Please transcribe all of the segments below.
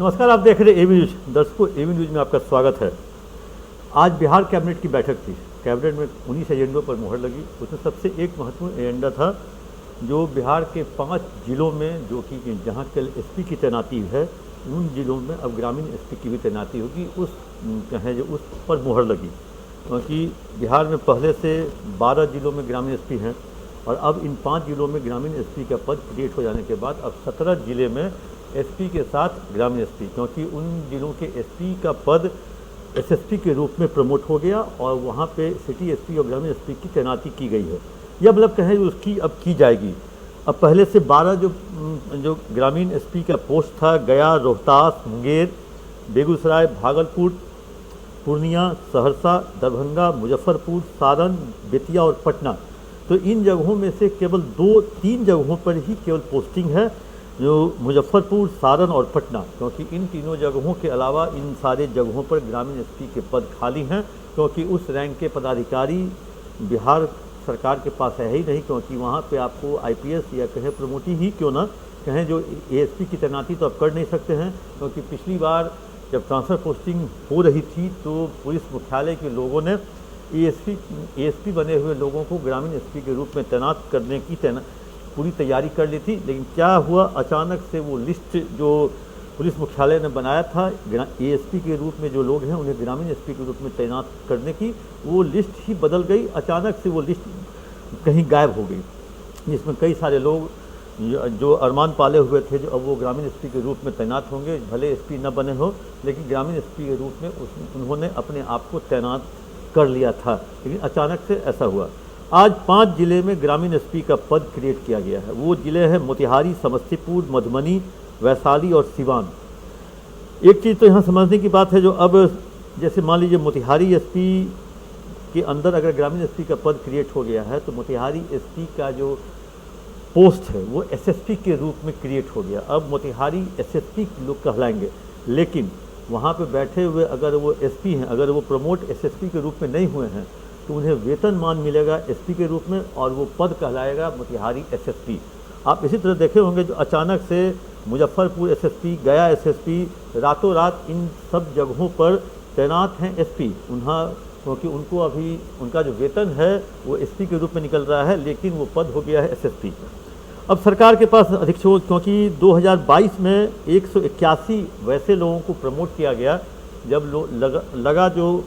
नमस्कार, आप देख रहे हैं एबी न्यूज। दर्शकों, एबी न्यूज में आपका स्वागत है। आज बिहार कैबिनेट की बैठक थी। कैबिनेट में 19 एजेंडों पर मुहर लगी। उसमें सबसे एक महत्वपूर्ण एजेंडा था जो बिहार के 5 जिलों में जो कि जहाँ कल एसपी की तैनाती है, उन जिलों में अब ग्रामीण एसपी की भी तैनाती होगी। उस पर मुहर लगी, क्योंकि बिहार में पहले से 12 जिलों में ग्रामीण एसपी हैं और अब इन 5 जिलों में ग्रामीण एसपी का पद क्रिएट हो जाने के बाद अब 17 जिले में एसपी के साथ ग्रामीण एसपी, क्योंकि उन जिलों के एसपी का पद एसएसपी के रूप में प्रमोट हो गया और वहाँ पे सिटी एसपी और ग्रामीण एसपी की तैनाती की गई है। यह मतलब कहें उसकी अब की जाएगी। अब पहले से 12 जो ग्रामीण एसपी का पोस्ट था, गया, रोहतास, मुंगेर, बेगूसराय, भागलपुर, पूर्णिया, सहरसा, दरभंगा, मुजफ्फरपुर, सारण, बेतिया और पटना, तो इन जगहों में से केवल 2-3 जगहों पर ही केवल पोस्टिंग है, जो मुजफ्फरपुर, सारण और पटना, क्योंकि इन तीनों जगहों के अलावा इन सारे जगहों पर ग्रामीण एसपी के पद खाली हैं, क्योंकि उस रैंक के पदाधिकारी बिहार सरकार के पास है ही नहीं। क्योंकि वहाँ पे आपको आईपीएस या कहें प्रमोटी ही क्यों ना कहें, जो एएसपी की तैनाती तो आप कर नहीं सकते हैं, क्योंकि पिछली बार जब ट्रांसफ़र पोस्टिंग हो रही थी तो पुलिस मुख्यालय के लोगों ने एएसपी बने हुए लोगों को ग्रामीण एसपी के रूप में तैनात करने की पूरी तैयारी कर ली थी। लेकिन क्या हुआ, अचानक से वो लिस्ट जो पुलिस मुख्यालय ने बनाया था एएसपी के रूप में जो लोग हैं उन्हें ग्रामीण एसपी के रूप में तैनात करने की, वो लिस्ट ही बदल गई। अचानक से वो लिस्ट कहीं गायब हो गई, जिसमें कई सारे लोग जो अरमान पाले हुए थे, जो अब वो ग्रामीण एसपी के रूप में तैनात होंगे, भले एसपी न बने हो, लेकिन ग्रामीण एसपी के रूप में उन्होंने अपने आप को तैनात कर लिया था। लेकिन अचानक से ऐसा हुआ। आज 5 जिले में ग्रामीण एसपी का पद क्रिएट किया गया है। वो जिले हैं मोतिहारी, समस्तीपुर, मधुबनी, वैशाली और सिवान। एक चीज़ तो यहाँ समझने की बात है, जो अब जैसे मान लीजिए मोतिहारी एसपी के अंदर अगर ग्रामीण एसपी का पद क्रिएट हो गया है, तो मोतिहारी एसपी का जो पोस्ट है वो एसएसपी के रूप में क्रिएट हो गया। अब मोतिहारी एसएसपी लोग कहलाएंगे, लेकिन वहाँ पे बैठे हुए अगर वो एसपी हैं, अगर वो प्रमोट एसएसपी के रूप में नहीं हुए हैं, तो उन्हें वेतनमान मिलेगा एसपी के रूप में और वो पद कहलाएगा मोतिहारी एसएसपी। आप इसी तरह देखे होंगे जो अचानक से मुजफ्फरपुर एसएसपी, गया एसएसपी, रातों रात इन सब जगहों पर तैनात हैं एसपी। क्योंकि उनको अभी उनका जो वेतन है वो एसपी के रूप में निकल रहा है, लेकिन वो पद हो गया है एसएसपी। अब सरकार के पास अधीक्षकों, क्योंकि 2022 में 181 वैसे लोगों को प्रमोट किया गया जब लगा जो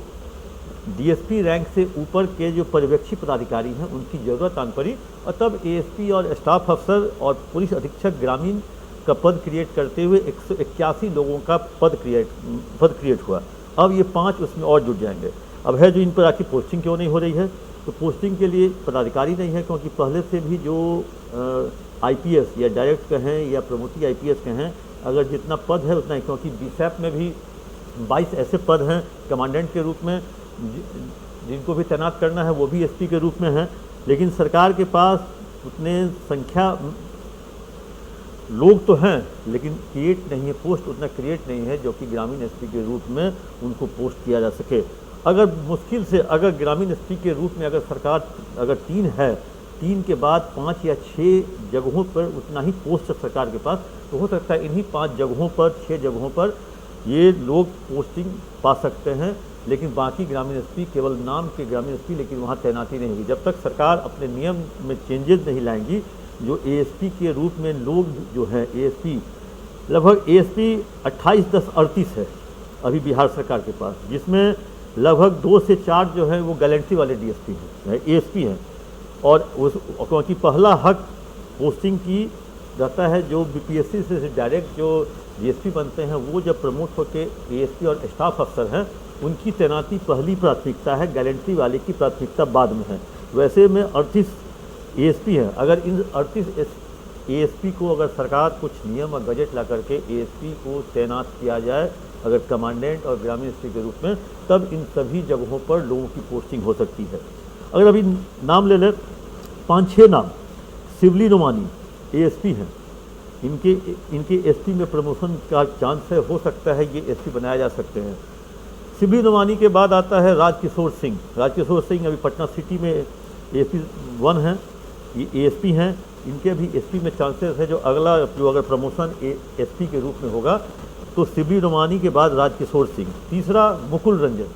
डीएसपी रैंक से ऊपर के जो पर्यवेक्षी पदाधिकारी हैं उनकी ज़रूरत आन पड़ी, और तब एएसपी और स्टाफ अफसर और पुलिस अधीक्षक ग्रामीण का पद क्रिएट करते हुए 181 लोगों का पद क्रिएट हुआ। अब ये 5 उसमें और जुड़ जाएंगे। अब है जो इन पर आखिर पोस्टिंग क्यों नहीं हो रही है, तो पोस्टिंग के लिए पदाधिकारी नहीं है, क्योंकि पहले से भी जो आईपीएस या डायरेक्ट कहें या प्रमोटी आईपीएस कहें, अगर जितना पद है उतना ही, क्योंकि बीसैप में भी 22 ऐसे पद हैं कमांडेंट के रूप में, जिनको भी तैनात करना है वो भी एसपी के रूप में है। लेकिन सरकार के पास उतने संख्या लोग तो हैं, लेकिन क्रिएट नहीं है, पोस्ट उतना क्रिएट नहीं है जो कि ग्रामीण एसपी के रूप में उनको पोस्ट किया जा सके। अगर मुश्किल से अगर ग्रामीण एसपी के रूप में अगर सरकार अगर 3 है, 3 के बाद 5 या 6 जगहों पर उतना ही पोस्ट है सरकार के पास, तो हो सकता है इन्हीं 5 जगहों पर 6 जगहों पर ये लोग पोस्टिंग पा सकते हैं। लेकिन बाकी ग्रामीण एसपी केवल नाम के ग्रामीण एसपी, लेकिन वहाँ तैनाती नहीं होगी। जब तक सरकार अपने नियम में चेंजेस नहीं लाएंगी, जो एएसपी के रूप में लोग जो हैं एएसपी, लगभग एएसपी 28-10-38 है अभी बिहार सरकार के पास, जिसमें लगभग 2 से 4 जो है वो गैलेंट्री वाले डीएसपी हैं, एएसपी हैं। और क्योंकि पहला हक पोस्टिंग की रहता है, जो बीपीएससी से डायरेक्ट जो डीएसपी बनते हैं वो जब प्रमोट होकर एएसपी और स्टाफ अफसर हैं उनकी तैनाती पहली प्राथमिकता है, गैलेंट्री वाले की प्राथमिकता बाद में है। वैसे में 38 एएसपी हैं। अगर इन 38 एएसपी को अगर सरकार कुछ नियम और बजट ला करके एएसपी को तैनात किया जाए अगर कमांडेंट और ग्रामीण एसपी के रूप में, तब इन सभी जगहों पर लोगों की पोस्टिंग हो सकती है। अगर अभी नाम ले लें 5-6 नाम, शिवली नोमानी एएसपी हैं, इनके एसपी में प्रमोशन का चांस है, हो सकता है ये एसपी बनाया जा सकते हैं। शिवली नोमानी के बाद आता है राजकिशोर सिंह। राजकिशोर सिंह अभी पटना सिटी में एएसपी 1 हैं, ये एएसपी हैं। इनके भी एसपी में चांसेस है, जो अगर प्रमोशन एसपी के रूप में होगा तो शिबली रोमानी के बाद राजकिशोर सिंह। तीसरा मुकुल रंजन,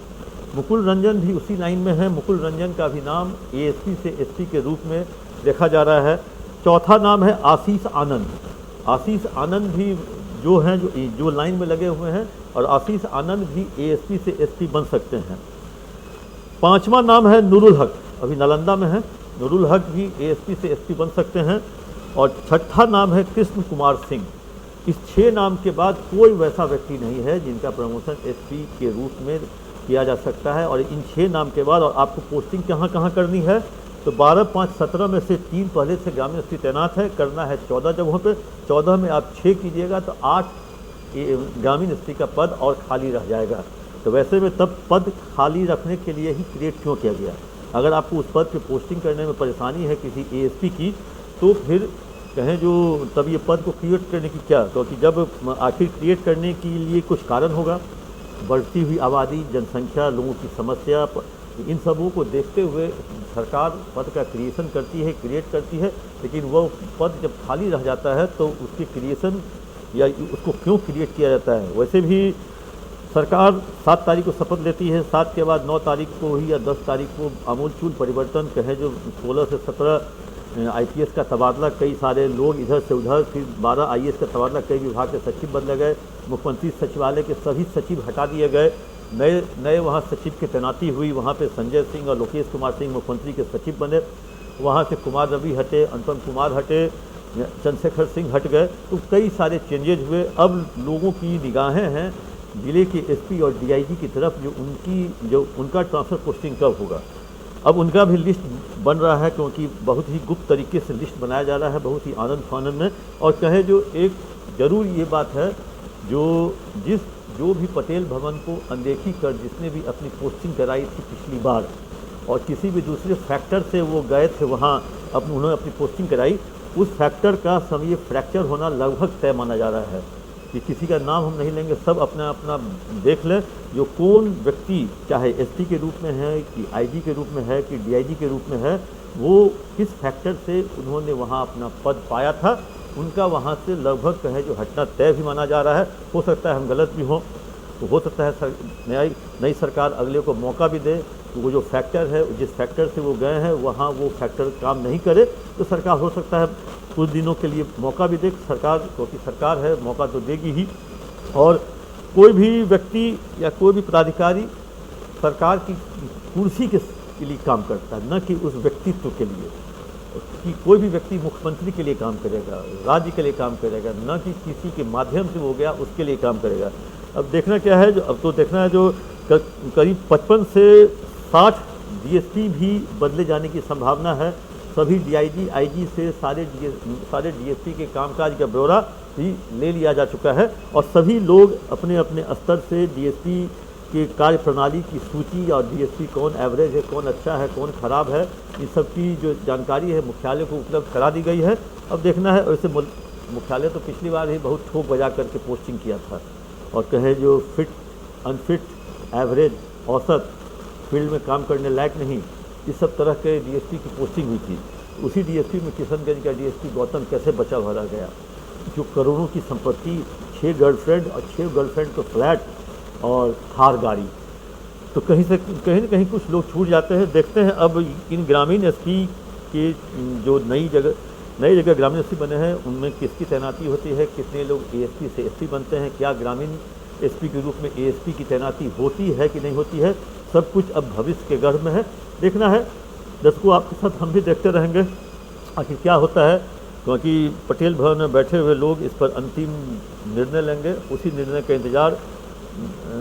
मुकुल रंजन भी उसी लाइन में है। मुकुल रंजन का भी नाम एएसपी से एसपी के रूप में देखा जा रहा है। चौथा नाम है आशीष आनंद। आशीष आनंद भी जो हैं जो लाइन में लगे हुए हैं, और आशीष आनंद भी एएसपी से एसपी बन सकते हैं। पांचवा नाम है नूरुल हक, अभी नालंदा में है। नूरुल हक भी एएसपी से एसपी बन सकते हैं। और छठा नाम है कृष्ण कुमार सिंह। इस 6 नाम के बाद कोई वैसा व्यक्ति नहीं है जिनका प्रमोशन एसपी के रूप में किया जा सकता है। और इन 6 नाम के बाद और आपको पोस्टिंग कहाँ कहाँ करनी है, तो 12, 5, 17 में से 3 पहले से ग्रामीण एसपी तैनात है, करना है 14 जगहों पे। 14 में आप 6 कीजिएगा तो 8 ग्रामीण एसपी का पद और खाली रह जाएगा। तो वैसे में तब पद खाली रखने के लिए ही क्रिएट क्यों किया गया? अगर आपको उस पद पे पोस्टिंग करने में परेशानी है किसी एएसपी की, तो फिर कहें जो तब ये पद को क्रिएट करने की क्या, क्योंकि जब आखिर क्रिएट करने के लिए कुछ कारण होगा, बढ़ती हुई आबादी, जनसंख्या, लोगों की समस्या, इन सबों को देखते हुए सरकार पद का क्रिएशन करती है, क्रिएट करती है। लेकिन वो पद जब खाली रह जाता है तो उसकी क्रिएशन या उसको क्यों क्रिएट किया जाता है? वैसे भी सरकार 7 तारीख को शपथ लेती है, 7 के बाद 9 तारीख को ही या 10 तारीख को आमूलचूल परिवर्तन, कहे जो 16 से 17 आईपीएस का तबादला, कई सारे लोग इधर से उधर, फिर 12 आईएएस का तबादला, कई विभाग के सचिव बदले गए, मुख्यमंत्री सचिवालय के सभी सचिव हटा दिए गए, नए वहाँ सचिव की तैनाती हुई। वहाँ पे संजय सिंह और लोकेश कुमार सिंह मुख्यमंत्री के सचिव बने, वहाँ से कुमार रवि हटे, अनुपम कुमार हटे, चंद्रशेखर सिंह हट गए। तो कई सारे चेंजेज हुए। अब लोगों की निगाहें हैं जिले के एसपी और डीआईजी की तरफ, जो उनका ट्रांसफ़र पोस्टिंग कब होगा। अब उनका भी लिस्ट बन रहा है, क्योंकि बहुत ही गुप्त तरीके से लिस्ट बनाया जा रहा है, बहुत ही आनंद फानंद में। और कहे जो एक ज़रूर ये बात है, जो भी पटेल भवन को अनदेखी कर जिसने भी अपनी पोस्टिंग कराई थी पिछली बार, और किसी भी दूसरे फैक्टर से वो गए थे वहाँ उन्होंने अपनी पोस्टिंग कराई, उस फैक्टर का समय फ्रैक्चर होना लगभग तय माना जा रहा है। कि किसी का नाम हम नहीं लेंगे, सब अपना अपना देख लें, जो कौन व्यक्ति चाहे एसपी के रूप में है कि आईजी के रूप में है कि डीआईजी के रूप में है, वो किस फैक्टर से उन्होंने वहाँ अपना पद पाया था, उनका वहाँ से लगभग कहे जो हटना तय भी माना जा रहा है। हो सकता है हम गलत भी हों, तो हो सकता है नई सरकार अगले को मौका भी दे, तो वो जो फैक्टर है, जिस फैक्टर से वो गए हैं वहाँ वो फैक्टर काम नहीं करे, तो सरकार हो सकता है कुछ दिनों के लिए मौका भी दे सरकार, क्योंकि सरकार है, मौका तो देगी ही। और कोई भी व्यक्ति या कोई भी पदाधिकारी सरकार की कुर्सी के लिए काम करता है, न कि उस व्यक्तित्व के लिए। कि कोई भी व्यक्ति मुख्यमंत्री के लिए काम करेगा, राज्य के लिए काम करेगा, न कि किसी के माध्यम से हो गया उसके लिए काम करेगा। अब देखना क्या है, अब तो देखना है जो करीब 55 से 60 डीएसपी भी बदले जाने की संभावना है। सभी डीआईजी, आईजी से सारे डीएसपी के कामकाज का ब्यौरा भी ले लिया जा चुका है, और सभी लोग अपने अपने स्तर से डीएसपी के कार्य प्रणाली की सूची और डीएसपी कौन एवरेज है, कौन अच्छा है, कौन ख़राब है, इन सब की जो जानकारी है मुख्यालय को उपलब्ध करा दी गई है। अब देखना है, वैसे मुख्यालय तो पिछली बार ही बहुत ठोक बजा करके पोस्टिंग किया था, और कहे जो फिट, अनफिट, एवरेज, औसत, फील्ड में काम करने लायक नहीं, इस सब तरह के डीएसपी की पोस्टिंग हुई थी। उसी डीएसपी में किशनगंज का डीएसपी गौतम कैसे बचा भरा गया, जो करोड़ों की संपत्ति, 6 गर्लफ्रेंड और 6 गर्लफ्रेंड को फ्लैट और थार गाड़ी। तो कहीं न कहीं कुछ लोग छूट जाते हैं। देखते हैं अब इन ग्रामीण एसपी के जो नई जगह ग्रामीण एसपी बने हैं, उनमें किसकी तैनाती होती है, कितने लोग एएसपी से एसपी बनते हैं, क्या ग्रामीण एसपी के रूप में एएसपी की तैनाती होती है कि नहीं होती है, सब कुछ अब भविष्य के गर्भ में है, देखना है। दर्शकों, आपके साथ हम भी देखते रहेंगे आखिर क्या होता है, क्योंकि पटेल भवन में बैठे हुए लोग इस पर अंतिम निर्णय लेंगे। उसी निर्णय का इंतजार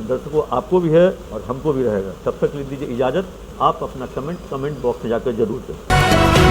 दर्शकों आपको भी है और हमको भी रहेगा। तब तक ले दीजिए इजाज़त। आप अपना कमेंट बॉक्स में जाकर जरूर दें।